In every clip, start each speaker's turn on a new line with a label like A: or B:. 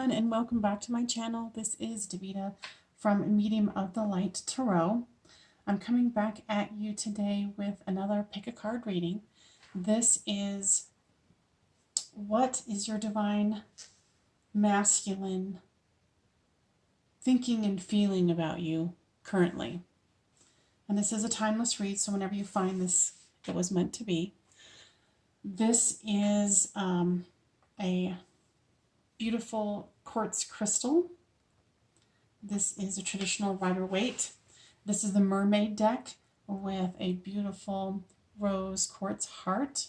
A: everyone, and welcome back to my channel. This is Davita from Medium of the Light Tarot. I'm coming back at you today with another pick a card reading. This is what is your divine masculine thinking and feeling about you currently. And this is a timeless read, so whenever you find this, it was meant to be. This is a beautiful quartz crystal. This is a traditional Rider-Waite. This is the Mermaid deck with a beautiful rose quartz heart.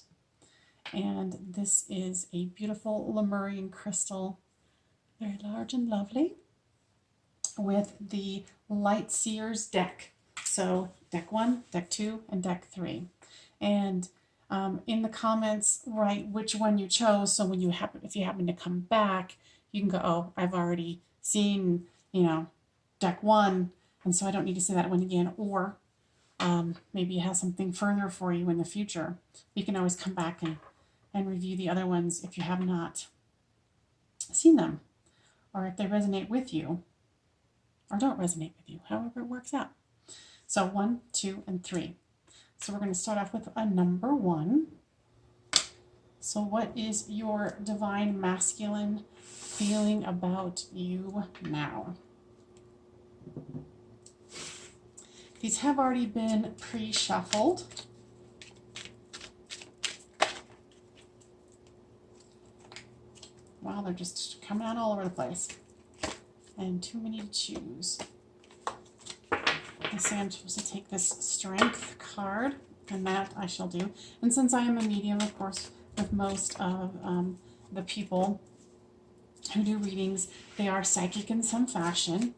A: And this is a beautiful Lemurian crystal, very large and lovely, with the Light Seers deck. So deck 1, deck 2, and deck 3. And in the comments, write which one you chose. So when if you happen to come back, you can go, oh, I've already seen, deck 1, and so I don't need to see that one again. Or maybe it has something further for you in the future. You can always come back and review the other ones if you have not seen them, or if they resonate with you or don't resonate with you, however it works out. So 1, 2, and 3. So we're going to start off with a number 1. So what is your divine masculine feeling about you now? These have already been pre-shuffled. Wow, they're just coming out all over the place. And too many to choose. I say I'm supposed to take this strength card, and that I shall do. And since I am a medium, of course, with most of the people who do readings, they are psychic in some fashion.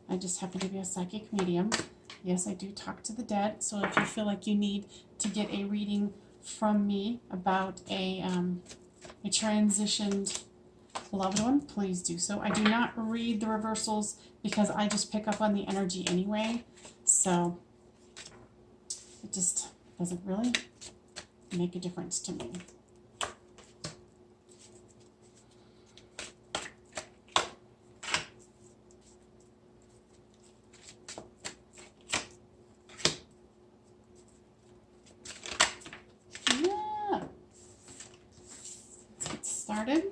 A: I just happen to be a psychic medium. Yes, I do talk to the dead, so if you feel like you need to get a reading from me about a transitioned loved one, please do so. I do not read the reversals because I just pick up on the energy anyway. So it just doesn't really make a difference to me. Yeah. Let's get started.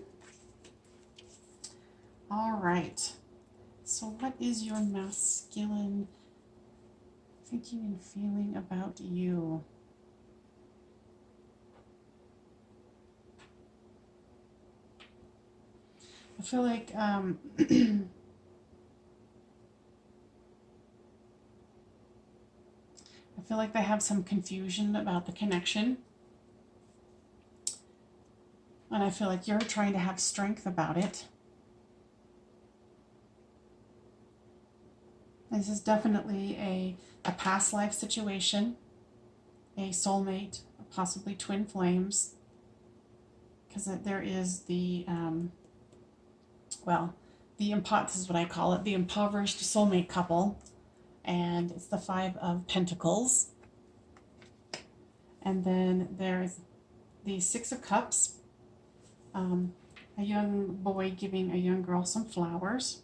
A: All right. So what is your masculine thinking and feeling about you? I feel like I feel like they have some confusion about the connection. And I feel like you're trying to have strength about it. This is definitely a past life situation, a soulmate, possibly twin flames, because there is the, this is what I call it, the impoverished soulmate couple, and it's the 5 of Pentacles. And then there's the 6 of Cups, a young boy giving a young girl some flowers.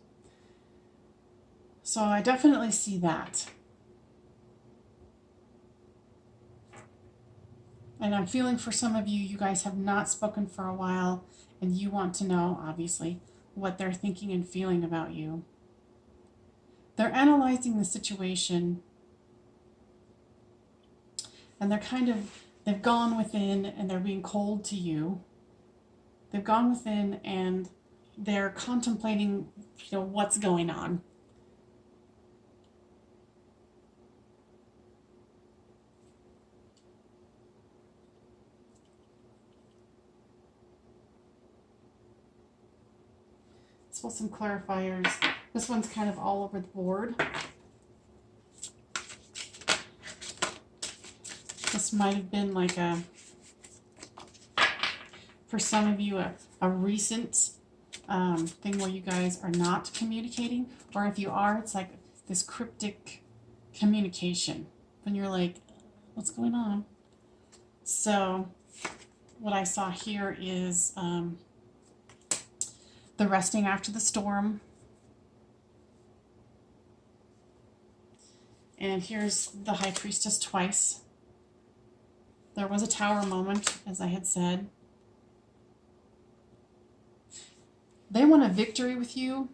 A: So I definitely see that. And I'm feeling for some of you, you guys have not spoken for a while, and you want to know, obviously, what they're thinking and feeling about you. They're analyzing the situation, and they've gone within and they're being cold to you. They've gone within and they're contemplating, what's going on. Let's pull some clarifiers. This one's kind of all over the board. This might have been like for some of you, a recent thing where you guys are not communicating. Or if you are, it's like this cryptic communication. When you're like, what's going on? So what I saw here is the resting after the storm. And here's the High Priestess twice. There was a tower moment, as I had said. They want a victory with you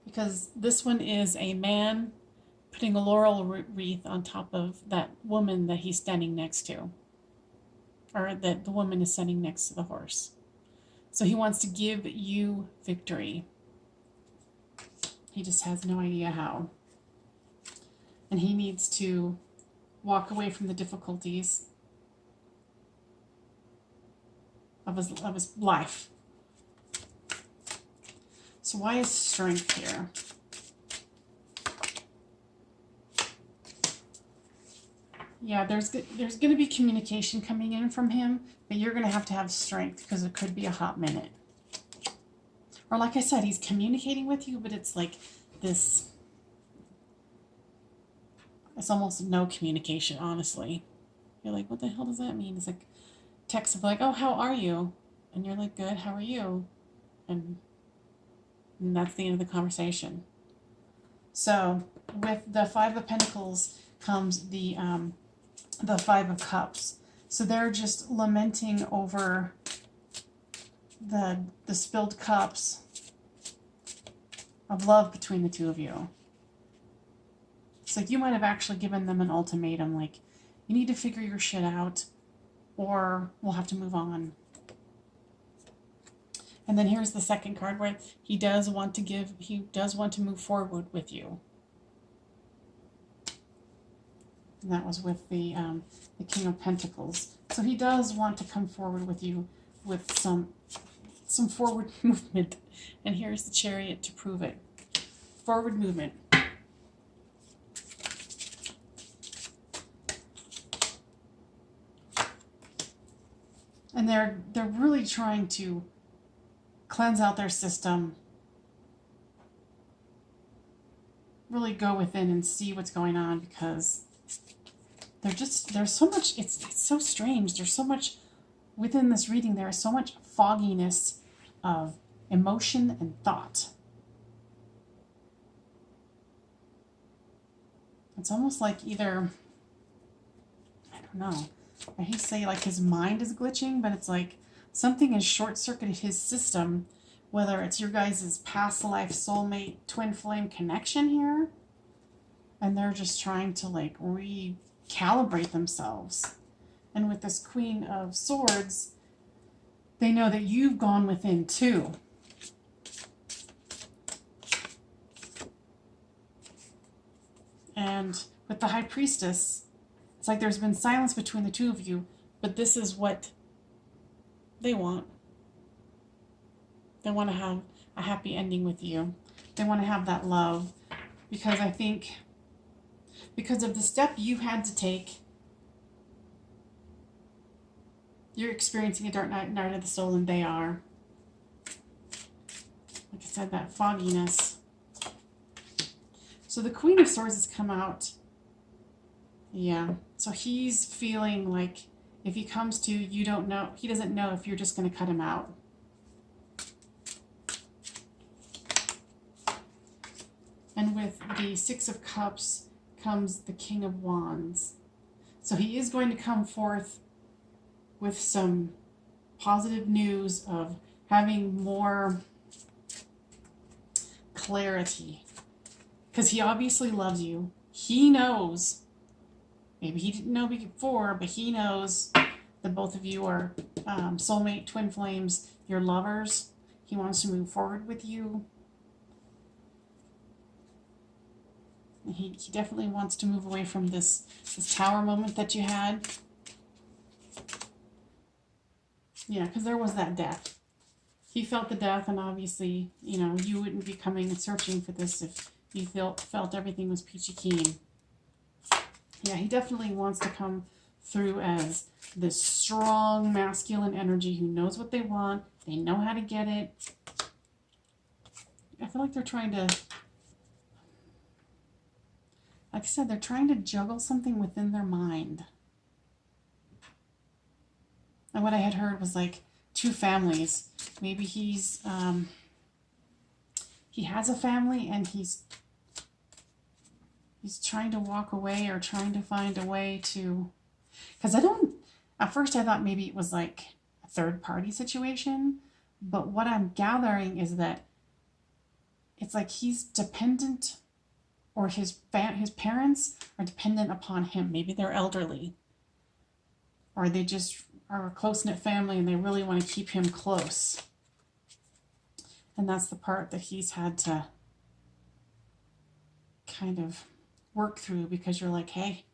A: because this one is a man putting a laurel wreath on top of that woman that he's standing next to, or that the woman is standing next to the horse. So he wants to give you victory. He just has no idea how. And he needs to walk away from the difficulties of his life. So why is strength here? Yeah, there's going to be communication coming in from him, but you're going to have strength because it could be a hot minute. Or like I said, he's communicating with you, but it's like this, it's almost no communication, honestly. You're like, what the hell does that mean? It's like text of like, oh, how are you? And you're like, good, how are you? And that's the end of the conversation. So with the Five of Pentacles comes the Five of Cups. So they're just lamenting over the spilled cups of love between the two of you. It's like you might have actually given them an ultimatum, like, you need to figure your shit out or we'll have to move on. And then here's the second card where he does want to move forward with you. And that was with the King of Pentacles. So he does want to come forward with you with some forward movement. And here's the Chariot to prove it. Forward movement. And they're really trying to cleanse out their system, really go within and see what's going on, because there's so much, it's so strange. There's so much within this reading. There is so much fogginess of emotion and thought. It's almost like either, I don't know, I hate to say like his mind is glitching, but it's like something has short-circuited his system, whether it's your guys' past life soulmate twin flame connection here, and they're just trying to like recalibrate themselves. And with this Queen of Swords, they know that you've gone within too. And with the High Priestess, it's like there's been silence between the two of you, but this is what they want. They want to have a happy ending with you. They want to have that love, because I think because of the step you had to take, you're experiencing a dark night of the soul, and they are. Like I said, that fogginess. So the Queen of Swords has come out. Yeah. So he's feeling like if he comes to you, you don't know. He doesn't know if you're just going to cut him out. And with the Six of Cups comes the King of Wands. So he is going to come forth with some positive news of having more clarity. Because he obviously loves you. He knows. Maybe he didn't know before, but he knows that both of you are soulmate, twin flames, you're lovers. He wants to move forward with you. He definitely wants to move away from this tower moment that you had. Yeah, because there was that death. He felt the death, and obviously, you know, you wouldn't be coming and searching for this if you felt everything was peachy keen. Yeah, he definitely wants to come through as this strong masculine energy who knows what they want. They know how to get it. I feel like they're trying to, like I said, they're trying to juggle something within their mind. And what I had heard was like two families. Maybe he has a family and he's trying to walk away or trying to find a way to, because at first I thought maybe it was like a third party situation, but what I'm gathering is that it's like he's dependent, or his parents are dependent upon him. Maybe they're elderly, or they just are a close-knit family and they really want to keep him close. And that's the part that he's had to kind of work through, because you're like, hey,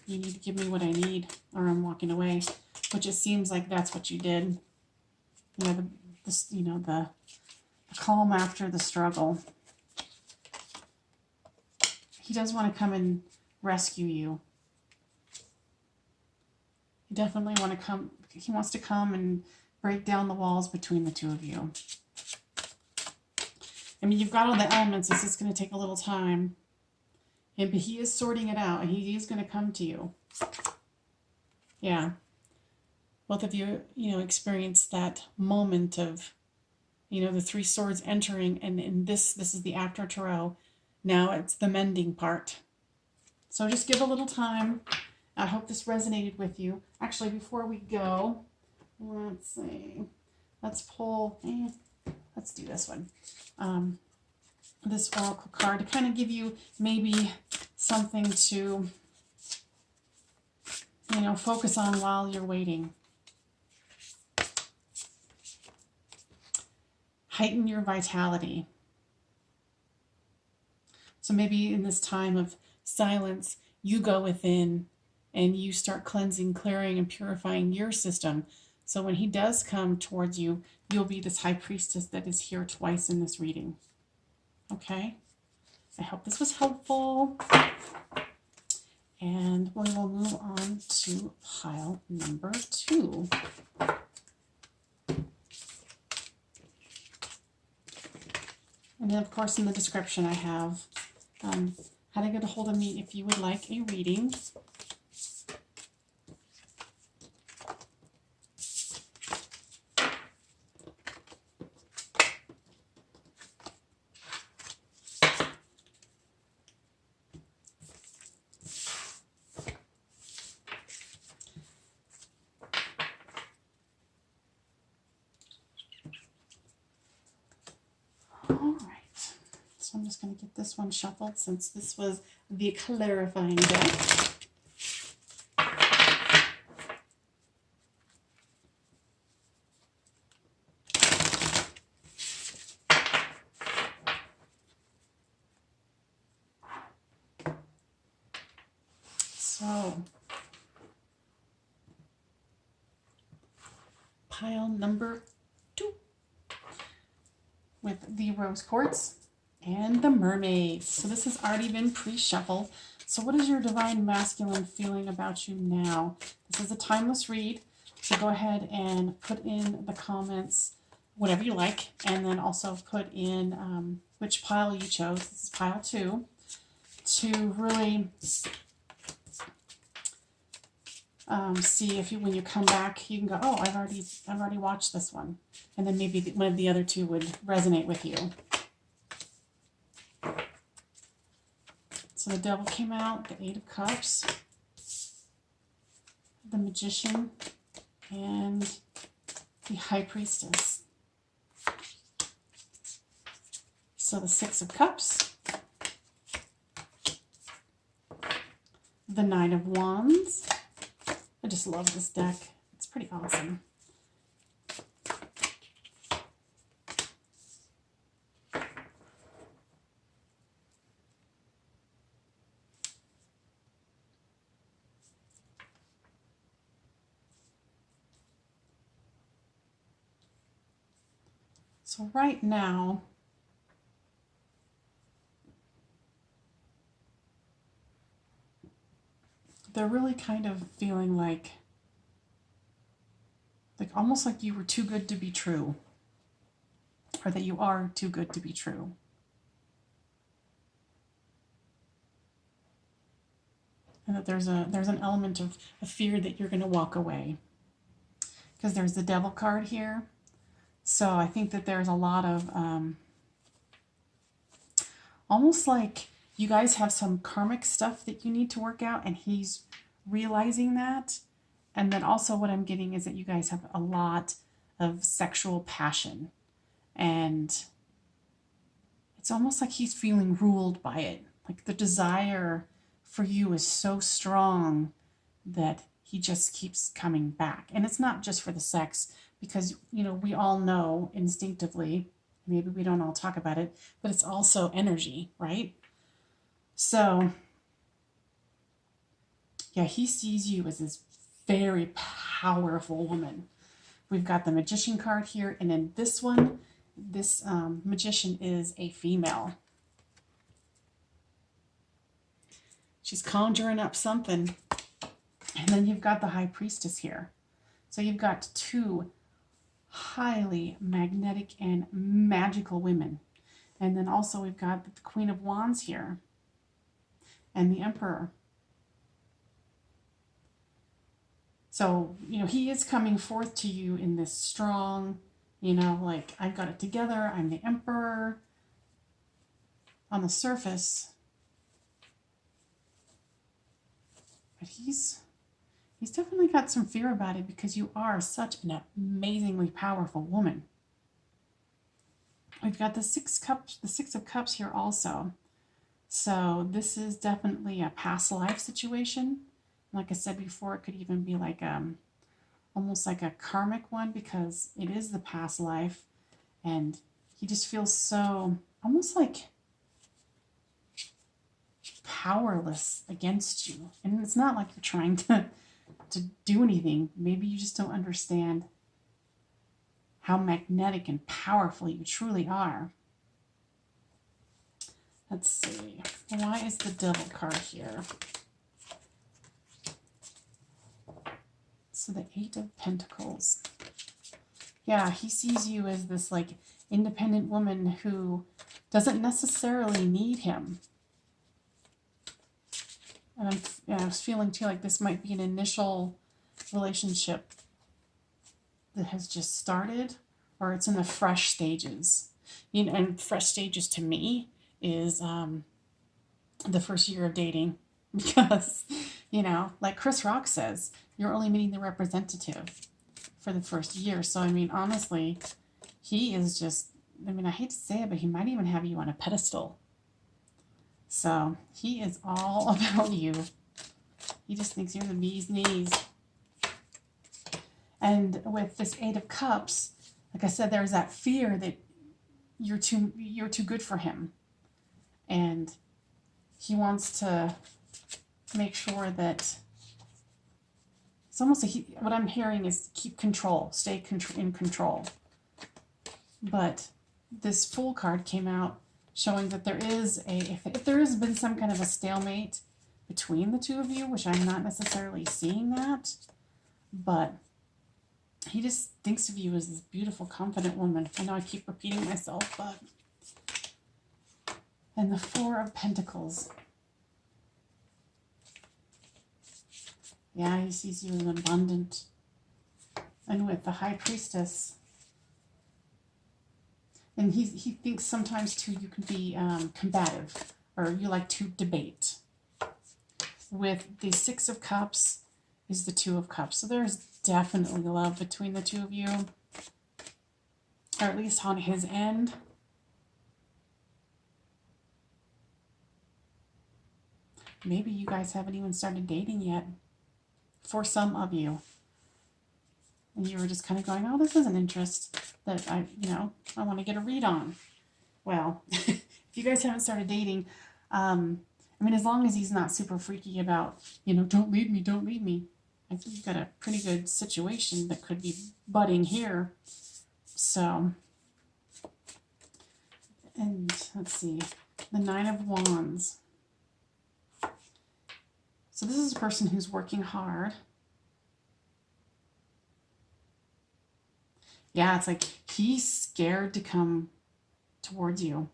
A: you need to give me what I need or I'm walking away, which it seems like that's what you did. The calm after the struggle. He does want to come and rescue you. He definitely he wants to come and break down the walls between the two of you. I mean, you've got all the elements. This is going to take a little time. But he is sorting it out, and he is going to come to you. Yeah. Both of you, experience that moment of, the three swords entering, and this is the after tarot. Now it's the mending part. So just give a little time. I hope this resonated with you. Actually, before we go, let's see. Let's pull, let's do this one. This oracle card to kind of give you maybe something to, focus on while you're waiting. Heighten your vitality. So maybe in this time of silence, you go within and you start cleansing, clearing, and purifying your system. So when he does come towards you, you'll be this high priestess that is here twice in this reading. Okay? I hope this was helpful. And we will move on to pile number 2. And then, of course, in the description I have how to get a hold of me if you would like a reading. All right, so I'm just going to get this one shuffled since this was the clarifying deck. So, pile number 2 with the rose quartz and the mermaid. So this has already been pre-shuffled. So what is your divine masculine feeling about you now? This is a timeless read. So go ahead and put in the comments whatever you like, and then also put in which pile you chose. This is pile 2, to really see if when you come back, you can go, oh, I've already watched this one, and then maybe one of the other two would resonate with you. So the Devil came out, the 8 of Cups, the Magician, and the High Priestess. So the 6 of Cups, the 9 of Wands. I just love this deck. It's pretty awesome. So right now, they're really kind of feeling like almost like you were too good to be true, or that you are too good to be true. And that there's an element of fear that you're going to walk away. because there's the Devil card here. So I think that there's a lot of almost like you guys have some karmic stuff that you need to work out, and he's realizing that. And then also what I'm getting is that you guys have a lot of sexual passion, and it's almost like he's feeling ruled by it. Like the desire for you is so strong that he just keeps coming back. And it's not just for the sex, because, you know, we all know instinctively, maybe we don't all talk about it, but it's also energy, right? So, yeah, he sees you as this very powerful woman. We've got the Magician card here, and in this one, this magician is a female. She's conjuring up something. And then you've got the High Priestess here. So you've got two highly magnetic and magical women. And then also we've got the Queen of Wands here and the Emperor. So, you know, he is coming forth to you in this strong, you know, like, I've got it together, I'm the Emperor. On the surface, but he's definitely got some fear about it, because you are such an amazingly powerful woman. We've got the Six of Cups here also. So this is definitely a past life situation. Like I said before, it could even be like almost like a karmic one, because it is the past life, and he just feels so almost like powerless against you. And it's not like you're trying to do anything. Maybe you just don't understand how magnetic and powerful you truly are. Let's see. Why is the Devil card here? So the Eight of Pentacles. Yeah, he sees you as this like independent woman who doesn't necessarily need him. And I was feeling too like this might be an initial relationship that has just started, or it's in the fresh stages. You know, and fresh stages to me is the first year of dating, because, you know, like Chris Rock says, you're only meeting the representative for the first year. So, I mean, honestly, he is just, I mean, I hate to say it, but he might even have you on a pedestal. So he is all about you. He just thinks you're the bee's knees. And with this Eight of Cups, like I said, there's that fear that you're too good for him. And he wants to make sure that it's almost what I'm hearing is keep control, stay in control. But this Fool card came out showing that there is if there has been some kind of a stalemate between the two of you, which I'm not necessarily seeing that, but he just thinks of you as this beautiful, confident woman. I know I keep repeating myself, but... And the Four of Pentacles. Yeah, he sees you as abundant. And with the High Priestess, and he thinks sometimes too you can be combative, or you like to debate. With the Six of Cups is the Two of Cups. So there's definitely love between the two of you, or at least on his end. Maybe you guys haven't even started dating yet, for some of you. And you were just kind of going, oh, this is an interest that I want to get a read on. Well, if you guys haven't started dating, I mean, as long as he's not super freaky about, don't leave me, don't leave me. I think you've got a pretty good situation that could be budding here. So, and let's see, the Nine of Wands. So this is a person who's working hard. Yeah, it's like he's scared to come towards you.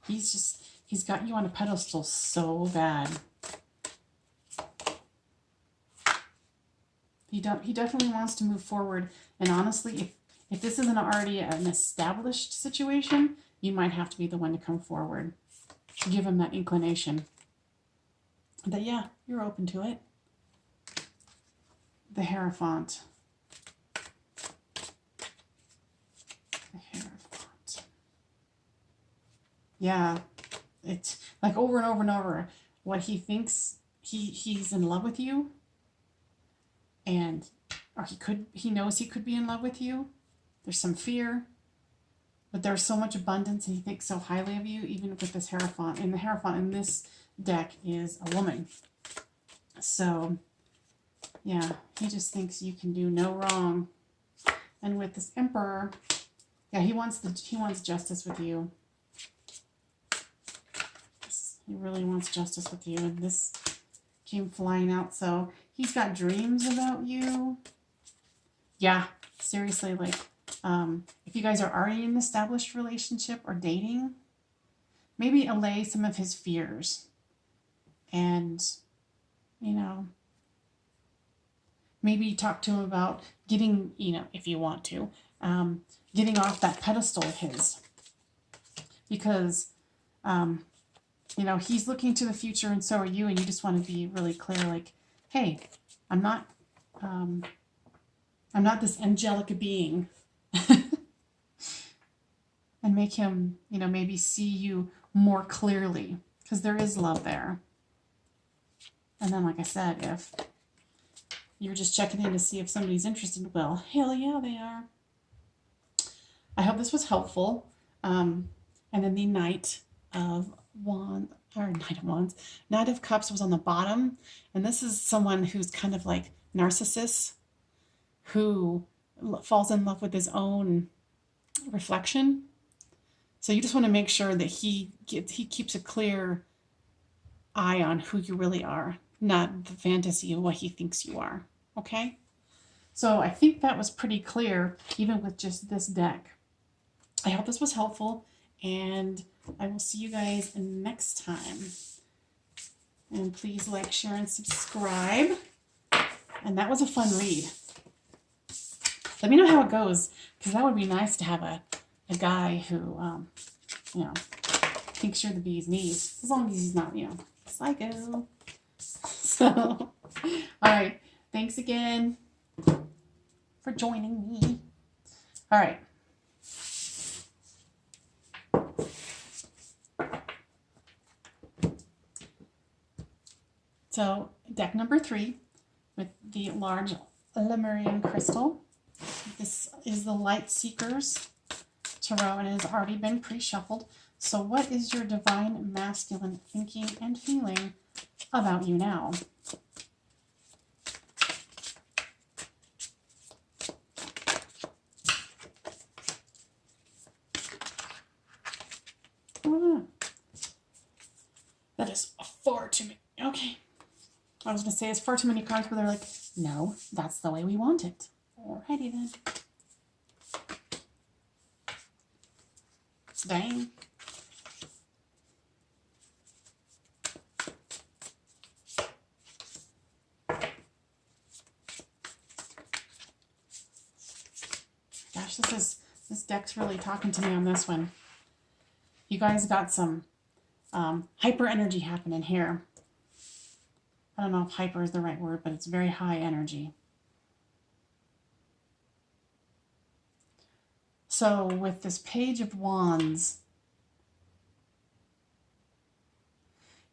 A: He's got you on a pedestal so bad. He definitely wants to move forward. And honestly, if this isn't already an established situation, you might have to be the one to come forward to give him that inclination that, yeah, you're open to it. The Hierophant. The Hierophant. Yeah, it's like over and over and over. What he thinks he's in love with you, and or he knows he could be in love with you. There's some fear, but there's so much abundance, and he thinks so highly of you, even with this Hierophant. And the Hierophant in this deck is a woman. So, yeah, he just thinks you can do no wrong. And with this Emperor, yeah, he wants justice with you. He really wants justice with you. And this came flying out. So he's got dreams about you. Yeah, seriously, like, if you guys are already in an established relationship or dating, maybe allay some of his fears. And, you know, maybe talk to him about getting, if you want to, getting off that pedestal of his. Because, he's looking to the future and so are you, and you just want to be really clear, like, hey, I'm not this angelic being. And make him, maybe see you more clearly, because there is love there. And then, like I said, if you're just checking in to see if somebody's interested, well, hell yeah, they are. I hope this was helpful. And then the Knight of Cups was on the bottom. And this is someone who's kind of like narcissist, who falls in love with his own reflection. So you just want to make sure that he keeps a clear eye on who you really are, not the fantasy of what he thinks you are. Okay? So I think that was pretty clear, even with just this deck. I hope this was helpful, and I will see you guys next time. And please like, share, and subscribe. And that was a fun read. Let me know how it goes, because that would be nice to have a guy who, thinks you're the bee's knees, as long as he's not, psycho. So, all right. Thanks again for joining me. All right. So, deck number 3 with the large Lemurian crystal. This is the Light Seekers Tarot, and it has already been pre-shuffled. So what is your divine masculine thinking and feeling about you now? That is far too many. Okay. I was going to say it's far too many cards, but they're like, no, that's the way we want it. Alrighty then. Dang. Gosh, this deck's really talking to me on this one. You guys got some hyper energy happening here. I don't know if hyper is the right word, but it's very high energy. So with this Page of Wands,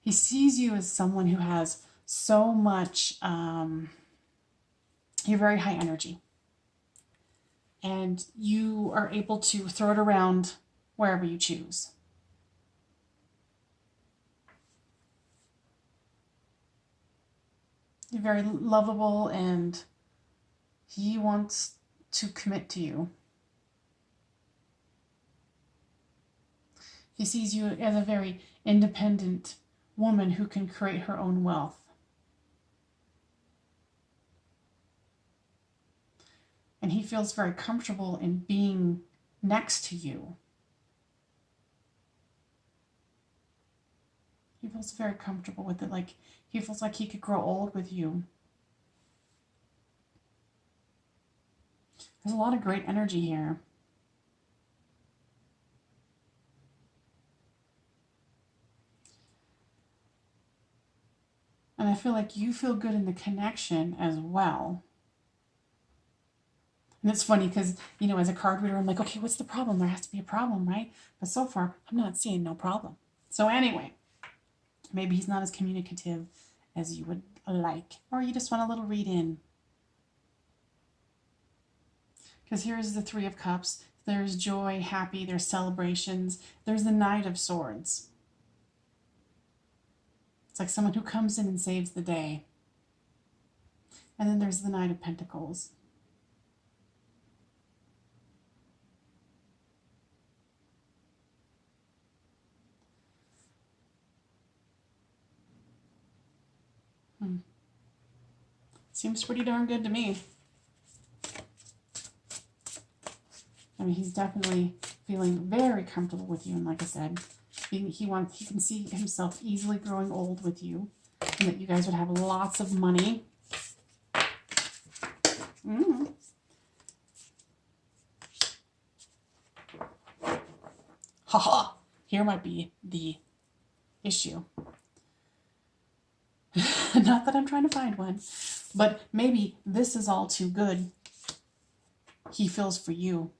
A: he sees you as someone who has so much, you're very high energy. And you are able to throw it around wherever you choose. You're very lovable, and he wants to commit to you. He sees you as a very independent woman who can create her own wealth. And he feels very comfortable in being next to you. He feels very comfortable with it. Like, he feels like he could grow old with you. There's a lot of great energy here. And I feel like you feel good in the connection as well. And it's funny because, you know, as a card reader, I'm like, okay, what's the problem? There has to be a problem, right? But so far, I'm not seeing no problem. So anyway, maybe he's not as communicative as you would like. Or you just want a little read in. Because here's the Three of Cups. There's joy, happy, there's celebrations. There's the Knight of Swords. It's like someone who comes in and saves the day. And then there's the Knight of Pentacles. Seems pretty darn good to me. I mean, he's definitely feeling very comfortable with you, and like I said, he can see himself easily growing old with you, and that you guys would have lots of money. Haha! Here might be the issue. Not that I'm trying to find one, but maybe this is all too good. He feels for you.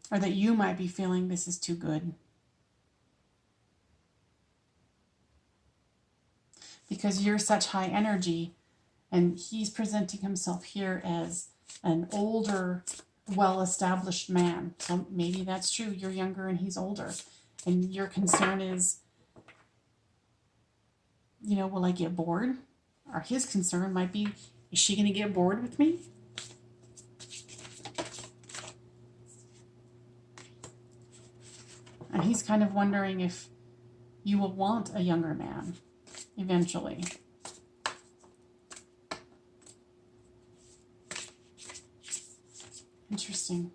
A: Or that you might be feeling this is too good. Because you're such high energy, and he's presenting himself here as an older, well-established man. So maybe that's true. You're younger and he's older. And your concern is, you know, will I get bored? Or his concern might be, is she going to get bored with me? And he's kind of wondering if you will want a younger man eventually. Interesting.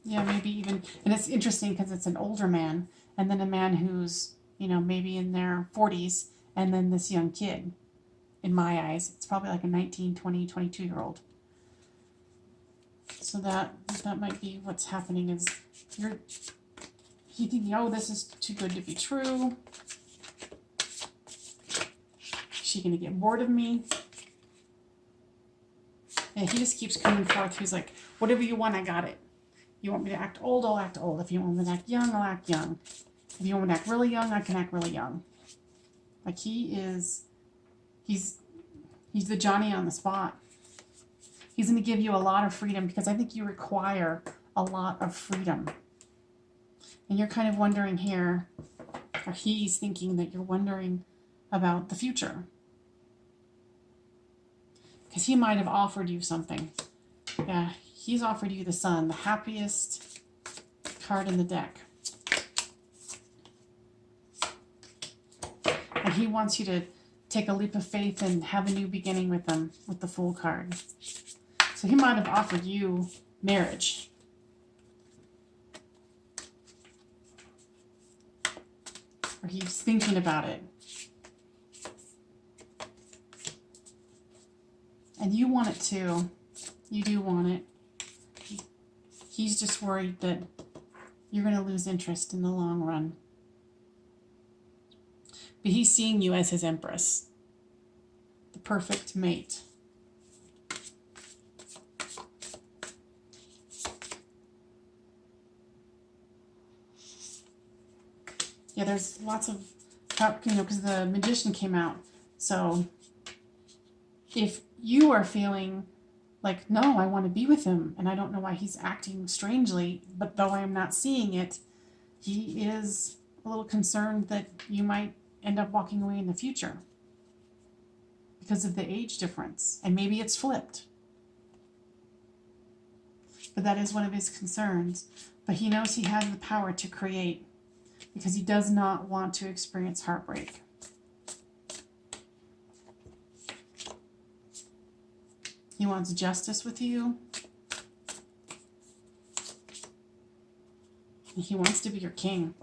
A: Yeah, maybe even, and it's interesting because it's an older man, and then a man who's, you know, maybe in their 40s, and then this young kid. In my eyes, it's probably like a 19, 20, 22-year-old. So that might be what's happening is you're thinking, oh, this is too good to be true. Is she going to get bored of me? And he just keeps coming forth. He's like, whatever you want, I got it. You want me to act old, I'll act old. If you want me to act young, I'll act young. If you want me to act really young, I can act really young. Like he's the Johnny on the spot. He's going to give you a lot of freedom because I think you require a lot of freedom. And you're kind of wondering here, or he's thinking that you're wondering about the future. Because he might have offered you something. Yeah, he's offered you the Sun, the happiest card in the deck. And he wants you to take a leap of faith and have a new beginning with him, with the Fool card. So he might have offered you marriage. Or he's thinking about it. And you want it too. You do want it. He's just worried that you're going to lose interest in the long run. But he's seeing you as his empress. The perfect mate. Yeah, there's lots of, you know, because the Magician came out. So if you are feeling like, no, I want to be with him, and I don't know why he's acting strangely, but though I am not seeing it, he is a little concerned that you might end up walking away in the future because of the age difference. And maybe it's flipped. But that is one of his concerns. But he knows he has the power to create because he does not want to experience heartbreak. He wants justice with you. He wants to be your king.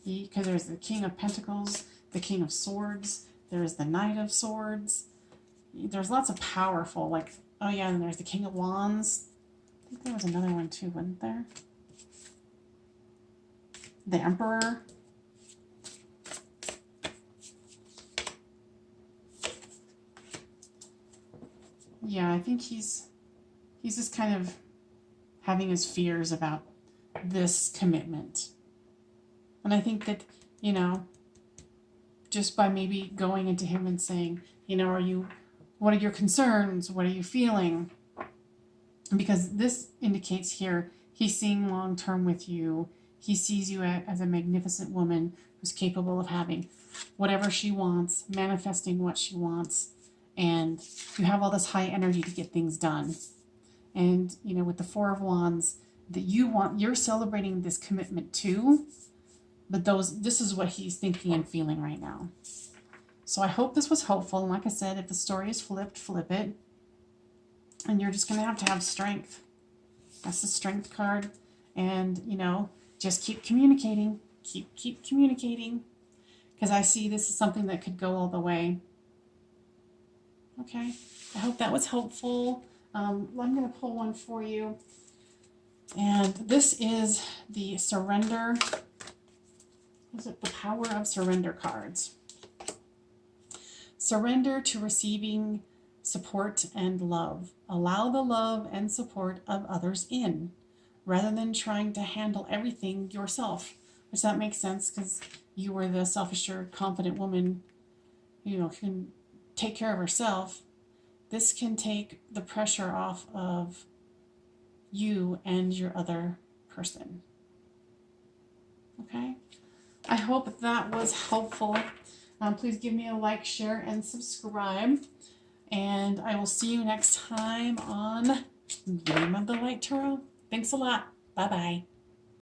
A: Because there's the King of Pentacles, the King of Swords, there's the Knight of Swords. there's lots of powerful, like, oh yeah, and there's the King of Wands. I think there was another one too, wasn't there? The Emperor. Yeah, I think he's just kind of having his fears about this commitment. And I think that, you know, just by maybe going into him and saying, you know, what are your concerns? What are you feeling? Because this indicates here, he's seeing long term with you. He sees you as a magnificent woman who's capable of having whatever she wants, manifesting what she wants, and you have all this high energy to get things done. And, you know, with the Four of Wands, that you're celebrating this commitment too, but this is what he's thinking and feeling right now. So I hope this was helpful. And like I said, if the story is flipped, flip it. And you're just going to have strength. That's the Strength card. And, you know, just keep communicating. Keep communicating. Because I see this is something that could go all the way. Okay. I hope that was helpful. I'm going to pull one for you. And this is the Surrender. Is it the Power of Surrender cards? Surrender to receiving support and love. Allow the love and support of others in, rather than trying to handle everything yourself. Does that make sense? Because you were the self-assured, confident woman, you know, who can take care of herself. This can take the pressure off of you and your other person. Okay? I hope that was helpful. Please give me a like, share, and subscribe. And I will see you next time on Medium of the Light Tarot. Thanks a lot. Bye-bye.